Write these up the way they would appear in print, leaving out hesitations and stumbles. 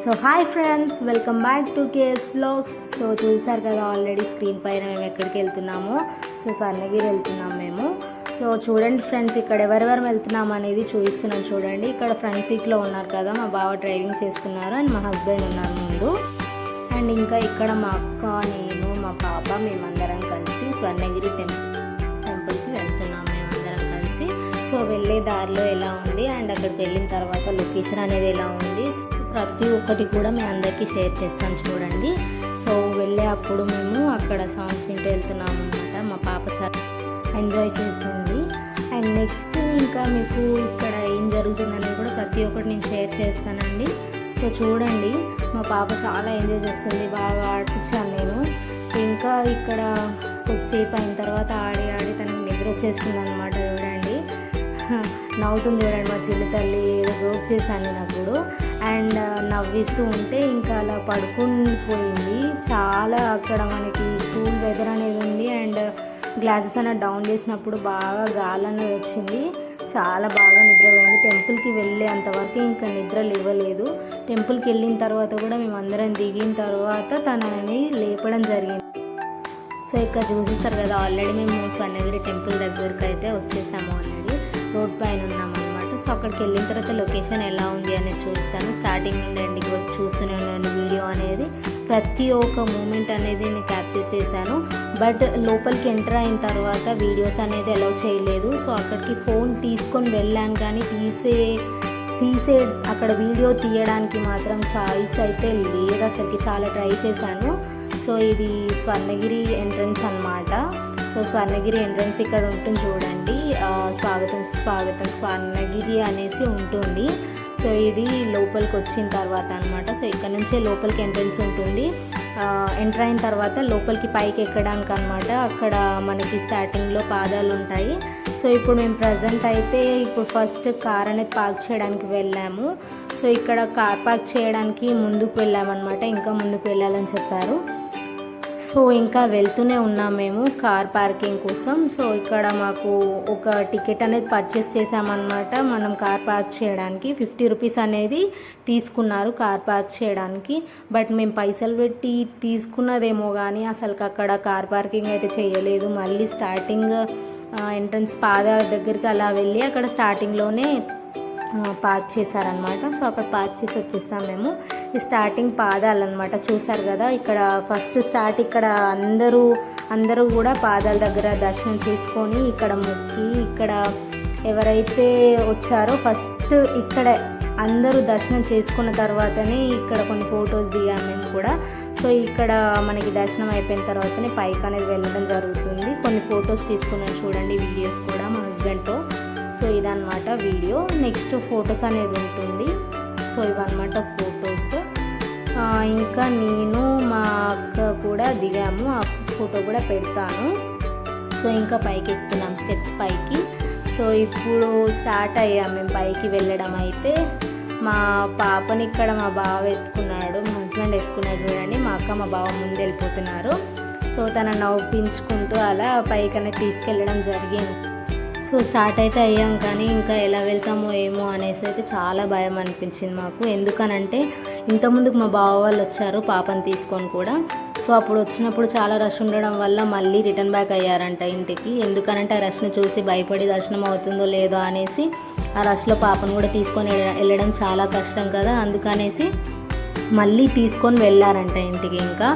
So hi friends, welcome back to KS vlogs. So చూసారు కదా already screen పైన మేము ఎక్కడికి వెళ్తున్నాము. సో స్వర్ణగిరి వెళ్తున్నాం మేము. సో చూడండి ఫ్రెండ్స్, ఇక్కడ ఎవరెవరు వెళ్తున్నాం అనేది చూపిస్తున్నాను చూడండి. ఇక్కడ ఫ్రంట్ సీట్లో ఉన్నారు కదా మా బావ డ్రైవింగ్ చేస్తున్నారు అండ్ మా హస్బెండ్ ఉన్నారు ముందు. అండ్ ఇంకా ఇక్కడ మా అక్క, నేను, మా పాప మేమందరం కలిసి స్వర్ణగిరి టెంపుల్కి వెళ్తున్నాం మేమందరం కలిసి. సో వెళ్ళే దారిలో ఎలా ఉంది అండ్ అక్కడికి వెళ్ళిన తర్వాత లొకేషన్ అనేది ఎలా ఉంది, ప్రతి ఒక్కటి కూడా మేము అందరికీ షేర్ చేస్తాం చూడండి. సో వెళ్ళే అప్పుడు మేము అక్కడ సాంగ్స్ వింటూ వెళ్తున్నాం అనమాట. మా పాప చాలా ఎంజాయ్ చేసింది. అండ్ నెక్స్ట్ ఇంకా మీకు ఇక్కడ ఏం జరుగుతుందనేది కూడా ప్రతి ఒక్కటి నేను షేర్ చేస్తానండి. సో చూడండి, మా పాప చాలా ఎంజాయ్ చేస్తుంది, బాగా ఆడిపించాను నేను. ఇంకా ఇక్కడ కొద్దిసేపు అయిన తర్వాత ఆడి ఆడి తనకి నిద్ర వచ్చేస్తుంది అనమాట. చూడండి నవ్వుతుంది చూడండి మా చిల్లి తల్లి, ఏదో జోక్ చేశాను నేను అప్పుడు. అండ్ నవ్విస్తూ ఉంటే ఇంకా అలా పడుకుని పోయింది. చాలా అక్కడ మనకి కూల్ వెదర్ అనేది ఉంది అండ్ గ్లాసెస్ అనేది డౌన్ చేసినప్పుడు బాగా గాలి అనేది వచ్చింది. చాలా బాగా నిద్రపోయింది. టెంపుల్కి వెళ్ళే అంతవరకు ఇంకా నిద్ర లేవలేదు. టెంపుల్కి వెళ్ళిన తర్వాత కూడా మేము అందరం దిగిన తర్వాత తనని లేపడం జరిగింది. సో ఇక్కడ చూసేసారు కదా, ఆల్రెడీ మేము స్వర్ణగిరి టెంపుల్ దగ్గరికి అయితే వచ్చేసాము. ఆల్రెడీ రోడ్ పైన ఉన్నాం అనమాట. సో అక్కడికి వెళ్ళిన తర్వాత లొకేషన్ ఎలా ఉంది అనేది చూస్తాను. స్టార్టింగ్ నుండి ఎండింగ్ వరకు చూస్తున్నాను వీడియో అనేది. ప్రతి ఒక్క మూమెంట్ అనేది నేను క్యాప్చర్ చేశాను. బట్ లోపలికి ఎంటర్ అయిన తర్వాత వీడియోస్ అనేది అలౌ చేయలేదు. సో అక్కడికి ఫోన్ తీసుకొని వెళ్ళాను, కానీ తీసే అక్కడ వీడియో తీయడానికి మాత్రం చాయిస్ అయితే లేదు అసలుకి. చాలా ట్రై చేశాను. సో ఇది స్వర్ణగిరి ఎంట్రన్స్ అన్నమాట. సో స్వర్ణగిరి ఎంట్రన్స్ ఇక్కడ ఉంటుంది చూడండి, స్వాగతం స్వాగతం స్వర్ణగిరి అనేసి ఉంటుంది. సో ఇది లోపలికి వచ్చిన తర్వాత అనమాట. సో ఇక్కడ నుంచే లోపలికి ఎంట్రన్స్ ఉంటుంది. ఎంటర్ అయిన తర్వాత లోపలికి పైకి ఎక్కడానికి అనమాట. అక్కడ మనకి స్టార్టింగ్లో పాదాలు ఉంటాయి. సో ఇప్పుడు మేము ప్రజెంట్ అయితే ఇప్పుడు ఫస్ట్ కార్ అనేది పార్క్ చేయడానికి వెళ్ళాము. సో ఇక్కడ కార్ పార్క్ చేయడానికి ముందుకు వెళ్ళామన్నమాట. ఇంకా ముందుకు వెళ్ళాలని చెప్పారు. సో ఇంకా వెళ్తూనే ఉన్నాం మేము కార్ పార్కింగ్ కోసం. సో ఇక్కడ మాకు ఒక టికెట్ అనేది పర్చేస్ చేసామన్నమాట. మనం కార్ పార్క్ చేయడానికి 50 రూపీస్ అనేది తీసుకున్నారు కార్ పార్క్ చేయడానికి. బట్ మేము పైసలు పెట్టి తీసుకున్నదేమో కానీ అసలు అక్కడ కార్ పార్కింగ్ అయితే చేయలేదు. మళ్ళీ స్టార్టింగ్ ఎంట్రన్స్ పాదాల దగ్గరికి అలా వెళ్ళి అక్కడ స్టార్టింగ్లోనే పార్క్ చేశారనమాట. సో అక్కడ పార్క్ చేసి వచ్చేసాం మేము. ఈ స్టార్టింగ్ పాదాలన్నమాట. చూసారు కదా, ఇక్కడ ఫస్ట్ స్టార్ట్ ఇక్కడ అందరూ కూడా పాదాల దగ్గర దర్శనం చేసుకొని ఇక్కడ మొక్కి, ఇక్కడ ఎవరైతే వచ్చారో ఫస్ట్ ఇక్కడ అందరూ దర్శనం చేసుకున్న తర్వాతనే ఇక్కడ కొన్ని ఫొటోస్ దిగాము మేము కూడా. సో ఇక్కడ మనకి దర్శనం అయిపోయిన తర్వాతనే పైకి అనేది వెళ్ళడం జరుగుతుంది. కొన్ని ఫొటోస్ తీసుకున్నాను చూడండి, వీడియోస్ కూడా మా హస్బెండ్తో. సో ఇదన్నమాట వీడియో. నెక్స్ట్ ఫొటోస్ అనేది ఉంటుంది. సో ఇవన్నమాట ఫొటోస్. ఇంకా నేను మా అక్క కూడా దిగాము, ఆ ఫోటో కూడా పెడతాను. సో ఇంకా పైకి ఎక్కుతున్నాం స్టెప్స్ పైకి. సో ఇప్పుడు స్టార్ట్ అయ్యాము మేము పైకి వెళ్ళడం. అయితే మా పాపని ఇక్కడ మా బావ ఎత్తుకున్నాడు, మా హస్బెండ్ ఎత్తుకున్నాడు చూడండి. మా అక్క మా బావ ముందు వెళ్ళిపోతున్నారు. సో తన నవ్వించుకుంటూ అలా పైకి అనేది తీసుకెళ్ళడం జరిగింది. సో స్టార్ట్ అయితే అయ్యాం, కానీ ఇంకా ఎలా వెళ్తామో ఏమో అనేసి అయితే చాలా భయం అనిపించింది మాకు. ఎందుకనంటే ఇంతకుముందుకు మా బావ వాళ్ళు వచ్చారు పాపని తీసుకొని కూడా. సో అప్పుడు వచ్చినప్పుడు చాలా రష్ ఉండడం వల్ల మళ్ళీ రిటర్న్ బ్యాక్ అయ్యారంట ఇంటికి. ఎందుకనంటే ఆ రష్ని చూసి భయపడి దర్శనం అవుతుందో లేదో అనేసి ఆ రష్లో పాపను కూడా తీసుకొని వెళ్ళడం చాలా కష్టం కదా, అందుకనేసి మళ్ళీ తీసుకొని వెళ్ళారంట ఇంటికి ఇంకా.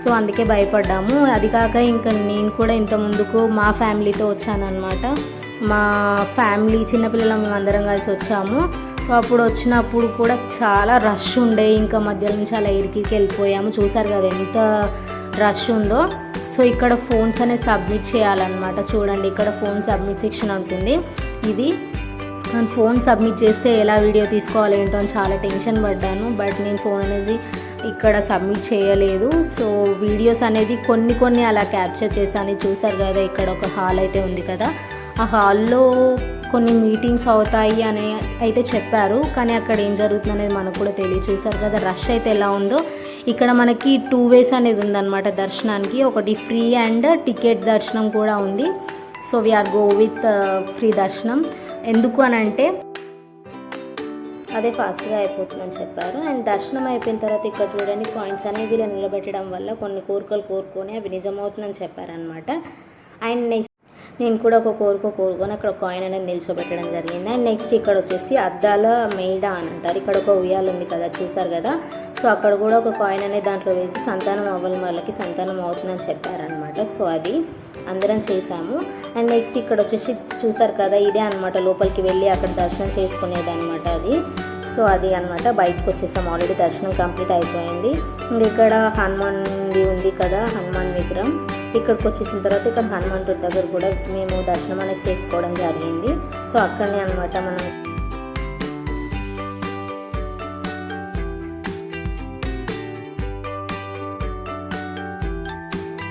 సో అందుకే భయపడ్డాము. అది కాక ఇంకా నేను కూడా ఇంత ముందుకు మా ఫ్యామిలీతో వచ్చాను అనమాట. మా ఫ్యామిలీ చిన్నపిల్లలు మేము అందరం కలిసి వచ్చాము. సో అప్పుడు వచ్చినప్పుడు కూడా చాలా రష్ ఉండే, ఇంకా మధ్యలో నుంచి అలా ఇరికి వెళ్ళిపోయాము. చూసారు కదా ఎంత రష్ ఉందో. సో ఇక్కడ ఫోన్స్ అనేది సబ్మిట్ చేయాలన్నమాట. చూడండి, ఇక్కడ ఫోన్ సబ్మిట్ సెక్షన్ ఉంటుంది. ఇది నేను ఫోన్ సబ్మిట్ చేస్తే ఎలా వీడియో తీసుకోవాలి ఏంటో అని చాలా టెన్షన్ పడ్డాను. బట్ నేను ఫోన్ అనేది ఇక్కడ సబ్మిట్ చేయలేదు. సో వీడియోస్ అనేది కొన్ని అలా క్యాప్చర్ చేశాను. చూసారు కదా, ఇక్కడ ఒక హాల్ అయితే ఉంది కదా, ఆ హాల్లో కొన్ని మీటింగ్స్ అవుతాయి అని అయితే చెప్పారు, కానీ అక్కడ ఏం జరుగుతుంది అనేది మనకు కూడా తెలియదు. చూసారు కదా రష్ అయితే ఎలా ఉందో. ఇక్కడ మనకి 2 ways అనేది ఉందన్నమాట దర్శనానికి. ఒకటి ఫ్రీ అండ్ టికెట్ దర్శనం కూడా ఉంది. So we are go with free దర్శనం. ఎందుకు అని అంటే అదే ఫాస్ట్గా అయిపోతుందని చెప్పారు. అండ్ దర్శనం అయిపోయిన తర్వాత ఇక్కడ చూడండి కాయిన్స్ అనేది ఇలా నిలబెట్టడం వల్ల కొన్ని కోరికలు కోరుకొని అవి నిజమవుతుందని చెప్పారనమాట. అండ్ నెక్స్ట్ నేను కూడా ఒక కోరుకొని అక్కడ కాయిన్ అనేది నిల్చోబెట్టడం జరిగింది. అండ్ నెక్స్ట్ ఇక్కడ వచ్చేసి అద్దాల మేడ అని అంటారు. ఇక్కడ ఒక ఉయ్యాలు ఉంది కదా, చూసారు కదా. సో అక్కడ కూడా ఒక కాయిన్ అనేది దాంట్లో వేసి సంతానం అవ్వని వాళ్ళకి సంతానం అవుతుందని చెప్పారనమాట. సో అది అందరం చేసాము. అండ్ నెక్స్ట్ ఇక్కడ వచ్చేసి చూసారు కదా, ఇదే అనమాట లోపలికి వెళ్ళి అక్కడ దర్శనం చేసుకునేది అనమాట అది. సో అది అనమాట బయటకు వచ్చేసాము. ఆల్రెడీ దర్శనం కంప్లీట్ అయిపోయింది. ఇంక ఇక్కడ హనుమాన్ది ఉంది కదా, హనుమాన్ విగ్రహం. ఇక్కడికి వచ్చేసిన తర్వాత ఇక్కడ హనుమంతుడి దగ్గర కూడా మేము దర్శనం అనేది చేసుకోవడం జరిగింది. సో అక్కడనే అనమాట మనం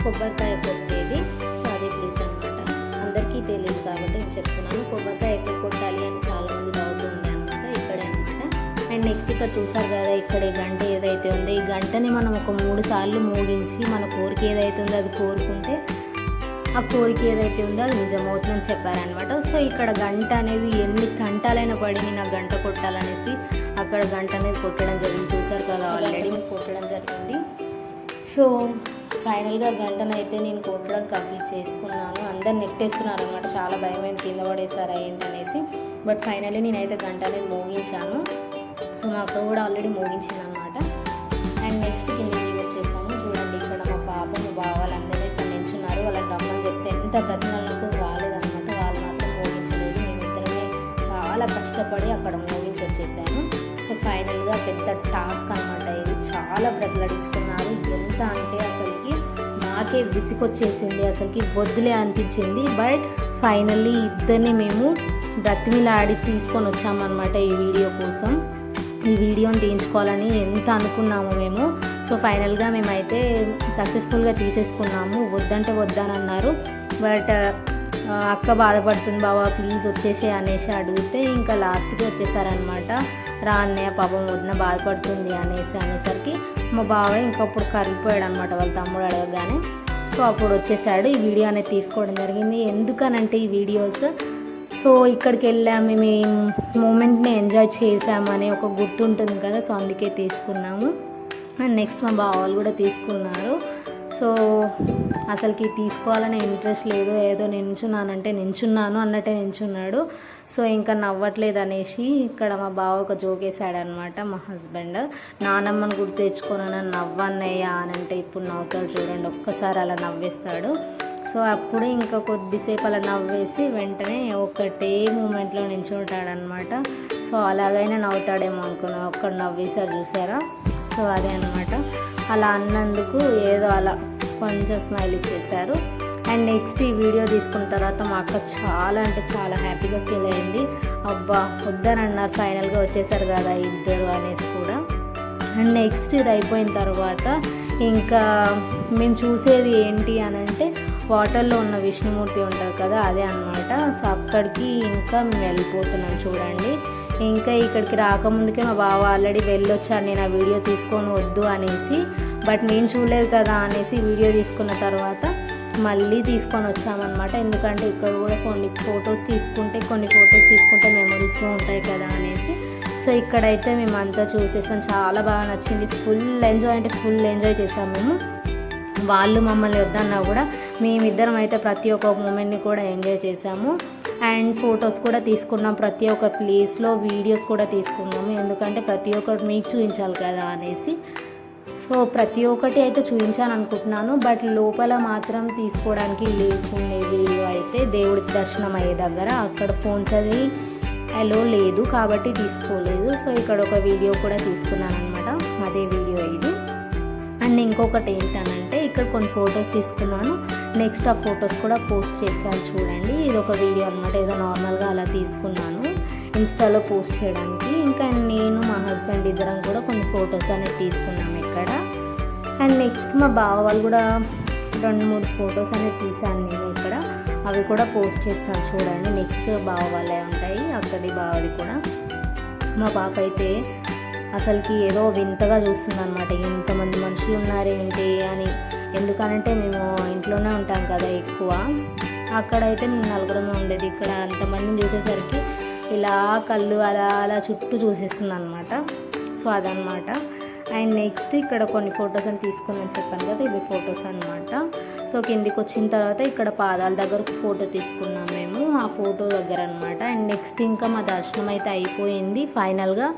కొబ్బరికాయ కొట్టేది. సో అదే ప్లేస్ అనమాట. అందరికీ తెలియదు కాబట్టి నేను చెప్తున్నాను. కొబ్బరికాయ ఎక్కడ కొట్టాలి అని చాలామంది డౌట్ ఉంది అనమాట. ఇక్కడే అనమాట. అండ్ నెక్స్ట్ ఇక్కడ చూసారు కదా, ఇక్కడ ఈ గంట ఏదైతే ఉందో ఈ గంటని మనం ఒక 3 సార్లు మోగించి మన కోరిక ఏదైతే ఉందో అది కోరుకుంటే ఆ కోరిక ఏదైతే ఉందో అది నిజమవుతుందని చెప్పారనమాట. సో ఇక్కడ గంట అనేది ఎన్ని గంటలైనా పడి నా గంట కొట్టాలనేసి అక్కడ గంట అనేది కొట్టడం జరిగింది. చూసారు కదా, ఆల్రెడీ కొట్టడం జరిగింది. సో ఫైనల్గా గంటనైతే నేను కొట్టడం కంప్లీట్ చేసుకున్నాను. అందరు నెట్టేస్తున్నారు అనమాట. చాలా భయమైంది కింద పడేసారా ఏంటనేసి. బట్ ఫైనల్లీ నేనైతే గంట అనేది మోగించాను. సో మా అక్క కూడా ఆల్రెడీ మోగించింది అనమాట. అండ్ నెక్స్ట్ కిందకి వచ్చేసాము. చూడండి ఇక్కడ మా పాప మా బావ వాళ్ళందరూ ఇక్కడ నిల్చున్నారు. వాళ్ళకి రమ్మని చెప్తే ఎంత బ్రతిమాలకు రాలేదనమాట. వాళ్ళు మాత్రం మోగించలేదు. మేమిద్దరమే చాలా కష్టపడి అక్కడ మోగించి వచ్చేసాము. సో ఫైనల్గా పెద్ద టాస్క్ అనమాట ఇది. చాలా బ్రతిలాడించుకున్నారు. ఎంత అంటే అసలుకి నాకే విసికొచ్చేసింది, అసలుకి వద్దులే అనిపించింది. బట్ ఫైనల్లీ ఇద్దరిని మేము బ్రతిమిలాడి తీసుకొని వచ్చామన్నమాట ఈ వీడియో కోసం. ఈ వీడియోని తీయించుకోవాలని ఎంత అనుకున్నాము మేము. సో ఫైనల్గా మేమైతే సక్సెస్ఫుల్గా తీసేసుకున్నాము. వద్దంటే వద్దని అన్నారు. బట్ అక్క బాధపడుతుంది, బావా ప్లీజ్ వచ్చేసే అనేసి అడిగితే ఇంకా లాస్ట్కి వచ్చేసారనమాట. రా అన్నయ్య పాపం వదిన బాధపడుతుంది అనేసరికి మా బావ ఇంకప్పుడు కరిగిపోయాడు అనమాట వాళ్ళ తమ్ముడు అడగగానే. సో అప్పుడు వచ్చేసాడు. ఈ వీడియో అనేది తీసుకోవడం జరిగింది. ఎందుకనంటే ఈ వీడియోస్ సో ఇక్కడికి వెళ్ళాము, మేము ఈ మూమెంట్ని ఎంజాయ్ చేసామని ఒక గుర్తు ఉంటుంది కదా. సో అందుకే తీసుకున్నాము. అండ్ నెక్స్ట్ మా బావ వాళ్ళు కూడా తీసుకున్నారు. సో అసలుకి తీసుకోవాలనే ఇంట్రెస్ట్ లేదు. ఏదో నించున్నానంటే నించున్నాను అన్నట్టే నించున్నాడు. సో ఇంకా నవ్వట్లేదు అనేసి ఇక్కడ మా బావ ఒక జోక్ వేసాడనమాట. మా హస్బెండ్ నానమ్మని గుర్తు తెచ్చుకోనని నవ్వన్నయ్య అని అంటే ఇప్పుడు నవ్వుతాడు చూడండి. ఒక్కసారి అలా నవ్వేస్తాడు. సో అప్పుడు ఇంకా కొద్దిసేపు అలా నవ్వేసి వెంటనే ఒకటే మూమెంట్లో నించుంటాడనమాట. సో అలాగైనా నవ్వుతాడేమో అనుకున్నా. ఒక్కడ నవ్వేసారు చూసారా. సో అదే అనమాట. అలా అన్నందుకు ఏదో అలా కొంచెం స్మైల్ ఇచ్చేశారు. అండ్ నెక్స్ట్ ఈ వీడియో తీసుకున్న తర్వాత మా అక్క చాలా అంటే చాలా హ్యాపీగా ఫీల్ అయింది. అబ్బా వద్దని అన్నారు, ఫైనల్గా వచ్చేసారు కదా ఇద్దరు అనేసి కూడా. అండ్ నెక్స్ట్ ఇది అయిపోయిన తర్వాత ఇంకా మేము చూసేది ఏంటి అని అంటే వాటర్లో ఉన్న విష్ణుమూర్తి ఉంటారు కదా, అదే అనమాట. సో అక్కడికి ఇంకా మేము వెళ్ళిపోతున్నాం చూడండి. ఇంకా ఇక్కడికి రాకముందుకే మా బావ ఆల్రెడీ వెళ్ళొచ్చాను నేను ఆ వీడియో తీసుకొని వద్దు అనేసి. బట్ నేను చూడలేదు కదా అనేసి వీడియో తీసుకున్న తర్వాత మళ్ళీ తీసుకొని వచ్చామన్నమాట. ఎందుకంటే ఇక్కడ కూడా కొన్ని ఫొటోస్ తీసుకుంటే మెమరీస్గా ఉంటాయి కదా అనేసి. సో ఇక్కడైతే మేము అంతా చూసేసాం. చాలా బాగా నచ్చింది. ఫుల్ ఎంజాయ్ చేసాము మేము. వాళ్ళు మమ్మల్ని వద్దన్నా కూడా మేమిద్దరం అయితే ప్రతి ఒక్క మూమెంట్ని కూడా ఎంజాయ్ చేసాము. అండ్ ఫొటోస్ కూడా తీసుకున్నాం. ప్రతి ఒక్క ప్లేస్లో వీడియోస్ కూడా తీసుకున్నాము. ఎందుకంటే ప్రతి ఒక్కటి మీకు చూపించాలి కదా అనేసి. సో ప్రతి ఒక్కటి అయితే చూపించాను అనుకుంటున్నాను. బట్ లోపల మాత్రం తీసుకోవడానికి లేకుండే వీడియో అయితే దేవుడి దర్శనం అయ్యే దగ్గర అక్కడ ఫోన్స్ అది అలో లేదు కాబట్టి తీసుకోలేదు. సో ఇక్కడ ఒక వీడియో కూడా తీసుకున్నాను అనమాట. అదే వీడియో ఇది. అండ్ ఇంకొకటి ఏంటనంటే ఇక్కడ కొన్ని ఫొటోస్ తీసుకున్నాను. నెక్స్ట్ ఆ ఫొటోస్ కూడా పోస్ట్ చేశాను చూడండి. ఇది ఒక వీడియో అనమాట. ఏదో నార్మల్గా అలా తీసుకున్నాను ఇన్స్టాలో పోస్ట్ చేయడానికి. ఇంకా నేను మా హస్బెండ్ ఇద్దరం కూడా కొన్ని ఫొటోస్ అనేది తీసుకున్నాము ఇక్కడ. అండ్ నెక్స్ట్ మా బావ వాళ్ళు కూడా 2-3 ఫొటోస్ అనేది తీసాను నేను ఇక్కడ. అవి కూడా పోస్ట్ చేస్తాను చూడండి. నెక్స్ట్ బావ వాళ్ళే ఉంటాయి, అక్కడి బావది కూడా. మా పాప అయితే అసలుకి ఏదో వింతగా చూస్తుంది అనమాట. ఎంతమంది మనుషులు ఉన్నారేంటి అని. ఎందుకనంటే మేము ఇంట్లోనే ఉంటాం కదా ఎక్కువ. అక్కడైతే మేము 4 ఉండేది. ఇక్కడ అంతమందిని చూసేసరికి ఇలా కళ్ళు అలా అలా చుట్టూ చూసేస్తుంది అనమాట. సో అదనమాట. అండ్ నెక్స్ట్ ఇక్కడ కొన్ని ఫొటోస్ అని తీసుకున్నాను చెప్పాను కదా, ఇవి ఫొటోస్ అనమాట. సో కిందికి వచ్చిన తర్వాత ఇక్కడ పాదాల దగ్గర ఒక ఫోటో తీసుకున్నాం మేము, ఆ ఫోటో దగ్గర అనమాట. అండ్ నెక్స్ట్ ఇంకా మా దర్శనం అయితే అయిపోయింది ఫైనల్గా.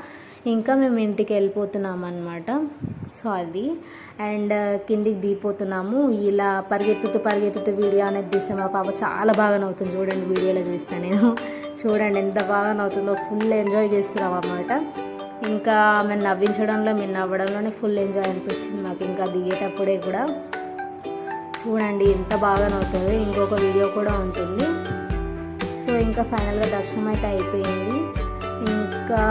ఇంకా మేము ఇంటికి వెళ్ళిపోతున్నాం అనమాట. సో అది. అండ్ కిందికి దిగిపోతున్నాము. ఇలా పరిగెత్తుతూ వీడియో అనేది తీసాము. మా పాప చాలా బాగా నవ్వుతుంది, చూడండి వీడియోలో చూస్తాను నేను. చూడండి ఎంత బాగా నవ్వుతుందో, ఫుల్ ఎంజాయ్ చేస్తున్నాం అన్నమాట. ఇంకా మేము నవ్వించడంలో మేము నవ్వడంలోనే ఫుల్ ఎంజాయ్ అనిపించింది మాకు. ఇంకా దిగేటప్పుడే కూడా చూడండి ఎంత బాగా నవ్వుతుంది. ఇంకొక వీడియో కూడా ఉంటుంది. సో ఇంకా ఫైనల్గా దర్శనం అయితే అయిపోయింది. ఇంకా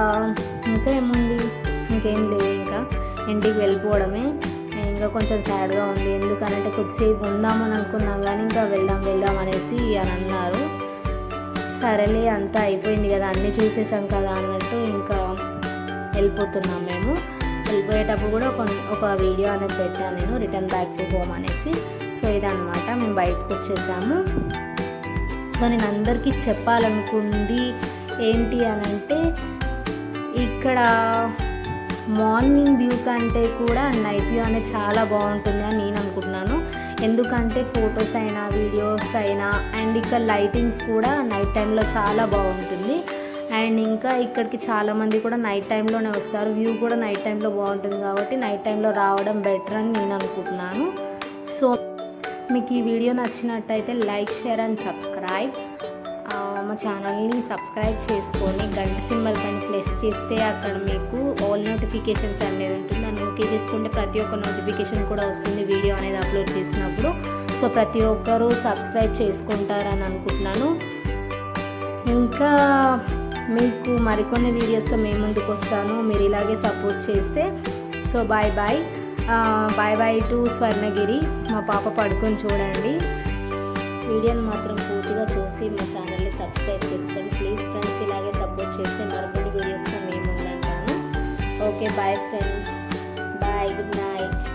ఏముంది, ఇంకేం లేదు, ఇంకా ఇంటికి వెళ్ళిపోవడమే. ఇంకా కొంచెం సాడ్గా ఉంది, ఎందుకనంటే కొద్దిసేపు ఉందామని అనుకున్నాం కానీ ఇంకా వెళ్దాం అనేసి అని అన్నారు. సరేలే అంతా అయిపోయింది కదా, అన్నీ చూసేసాం కదా అన్నట్టు ఇంకా వెళ్ళిపోతున్నాం మేము. వెళ్ళిపోయేటప్పుడు కూడా ఒక వీడియో అనేది పెట్టాను నేను, రిటర్న్ బ్యాక్ టు హోమ్ అనేసి. సో ఇదన్నమాట, మేము బయటకు వచ్చేసాము. సో నేను అందరికీ చెప్పాలనుకుంది ఏంటి అనంటే, ఇక్కడ మార్నింగ్ వ్యూ కంటే కూడా నైట్ వ్యూ అనేది చాలా బాగుంటుంది అని నేను అనుకుంటున్నాను. ఎందుకంటే ఫొటోస్ అయినా వీడియోస్ అయినా అండ్ ఇక్కడ లైటింగ్స్ కూడా నైట్ టైంలో చాలా బాగుంటుంది. అండ్ ఇంకా ఇక్కడికి చాలామంది కూడా నైట్ టైంలోనే వస్తారు. వ్యూ కూడా నైట్ టైంలో బాగుంటుంది కాబట్టి నైట్ టైంలో రావడం బెటర్ అని నేను అనుకుంటున్నాను. సో మీకు ఈ వీడియో నచ్చినట్టయితే లైక్, షేర్ అండ్ సబ్స్క్రైబ్. మా ఛానల్ని సబ్స్క్రైబ్ చేసుకొని గంట సింబల్ పైన ప్రెస్ చేస్తే అక్కడ మీకు ఆల్ నోటిఫికేషన్స్ అనేది ఉంటుంది. దాన్ని ఓకే చేసుకుంటే ప్రతి ఒక్క నోటిఫికేషన్ కూడా వస్తుంది వీడియో అనేది అప్లోడ్ చేసినప్పుడు. సో ప్రతి ఒక్కరూ సబ్స్క్రైబ్ చేసుకుంటారని అనుకుంటున్నాను. ఇంకా మీకు మరికొన్ని వీడియోస్తో మేము ముందుకు వస్తాను, మీరు ఇలాగే సపోర్ట్ చేస్తే. So bye bye to Swarnagiri. మా పాప పడుకొని చూడండి. వీడియోని మాత్రం పూర్తిగా చూసి మా ఛానల్ని సబ్స్క్రైబ్ చేసుకోండి ప్లీజ్ ఫ్రెండ్స్. ఇలాగే సపోర్ట్ చేస్తే మరికొన్ని వీడియోస్తో మేము ఉంటాను. Okay bye friends, bye, good night.